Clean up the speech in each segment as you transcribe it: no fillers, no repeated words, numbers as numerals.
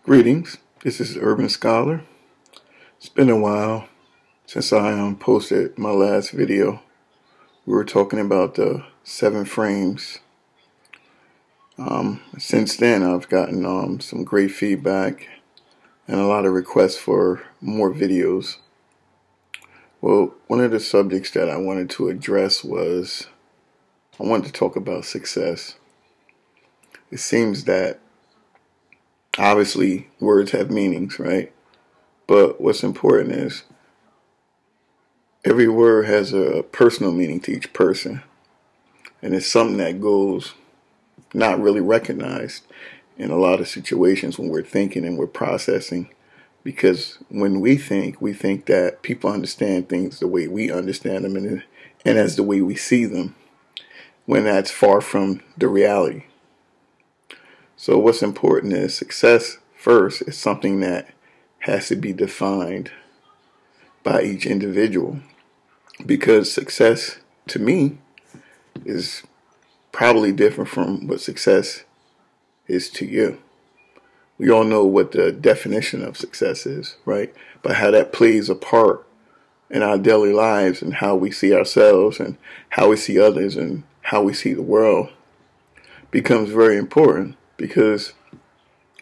Greetings, this is Urban Scholar. It's been a while since I posted my last video. We were talking about the 7 frames. Since then I've gotten some great feedback and a lot of requests for more videos. Well, one of the subjects that I wanted to address was I wanted to talk about success. It seems that obviously words have meanings, right? But what's important is every word has a personal meaning to each person. And it's something that goes not really recognized in a lot of situations when we're thinking and we're processing. Because when we think that people understand things the way we understand them and as the way we see them, when that's far from the reality. So what's important is success first is something that has to be defined by each individual, because success to me is probably different from what success is to you. We all know what the definition of success is, right? But how that plays a part in our daily lives and how we see ourselves and how we see others and how we see the world becomes very important. Because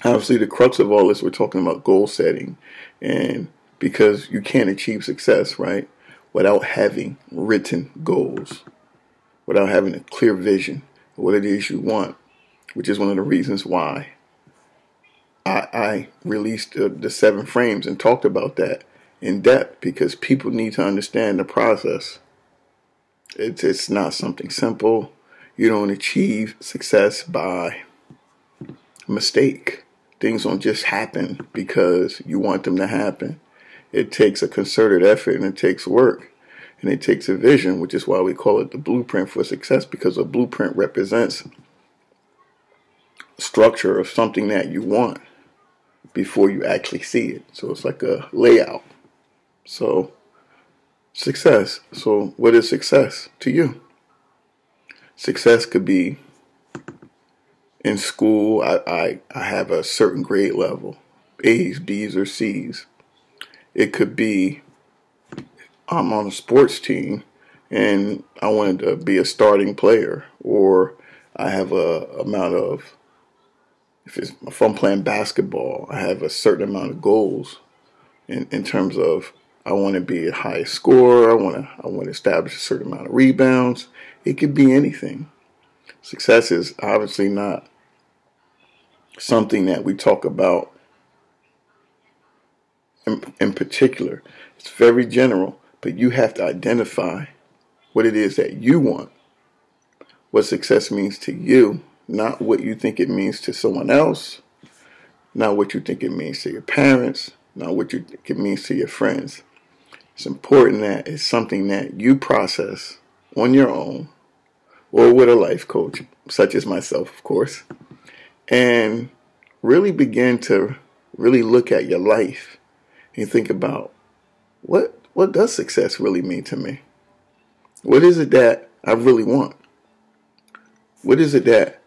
obviously the crux of all this, we're talking about goal setting, and because you can't achieve success, right, without having written goals, without having a clear vision of what it is you want, which is one of the reasons why I released the 7 frames and talked about that in depth, because people need to understand the process. It's not something simple. You don't achieve success by mistake. Things don't just happen because you want them to happen. It takes a concerted effort, and it takes work, and it takes a vision, which is why we call it the blueprint for success, because a blueprint represents structure of something that you want before you actually see it. So it's like a layout. So success. So what is success to you? Success could be in school. I have a certain grade level, A's, B's, or C's. It could be I'm on a sports team and I wanted to be a starting player, or I have a amount of, if I'm playing basketball, I have a certain amount of goals in terms of I want to be a high scorer, I want to establish a certain amount of rebounds. It could be anything. Success is obviously not something that we talk about in particular. It's very general, but you have to identify what it is that you want, what success means to you, not what you think it means to someone else, not what you think it means to your parents, not what you think it means to your friends. It's important that it's something that you process on your own, or with a life coach, such as myself, of course, and really begin to really look at your life and think about what does success really mean to me? What is it that I really want? What is it that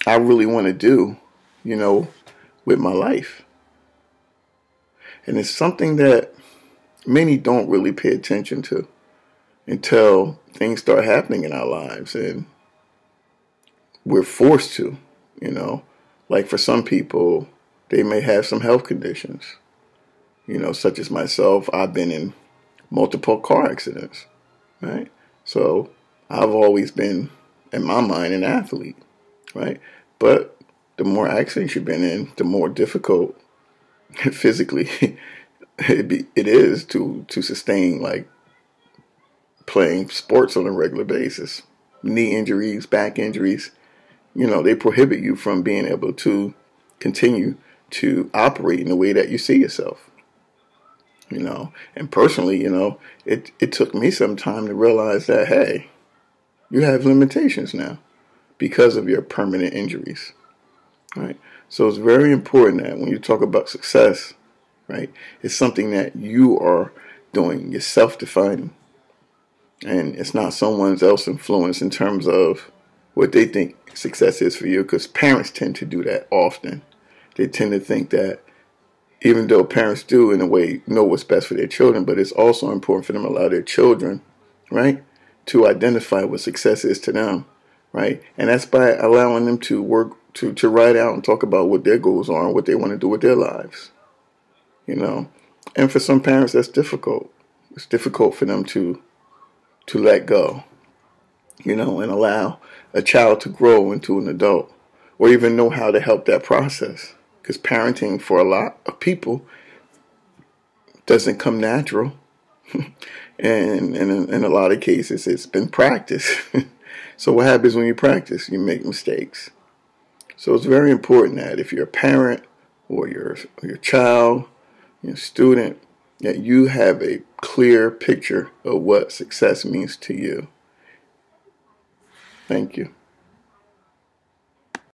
I really want to do, with my life? And it's something that many don't really pay attention to until things start happening in our lives, and we're forced to, Like for some people, they may have some health conditions, such as myself. I've been in multiple car accidents, right? So I've always been, in my mind, an athlete, right? But the more accidents you've been in, the more difficult physically it is to sustain, like, playing sports on a regular basis. Knee injuries, back injuries, they prohibit you from being able to continue to operate in the way that you see yourself. And personally, it took me some time to realize that, hey, you have limitations now because of your permanent injuries, right? So it's very important that when you talk about success, right, it's something that you are doing, you're self-defining. And it's not someone else's influence in terms of what they think success is for you, because parents tend to do that often. they tend to think that even though parents do in a way know what's best for their children, but it's also important for them to allow their children, right, to identify what success is to them, right? And that's by allowing them to work to write out and talk about what their goals are and what they want to do with their lives, you know. And for some parents, that's difficult. It's difficult for them to let go, you know, and allow a child to grow into an adult, or even know how to help that process. Because parenting for a lot of people doesn't come natural. And in a lot of cases, it's been practiced. So what happens when you practice? You make mistakes. So it's very important that if you're a parent or your child, your student, that you have a clear picture of what success means to you. Thank you.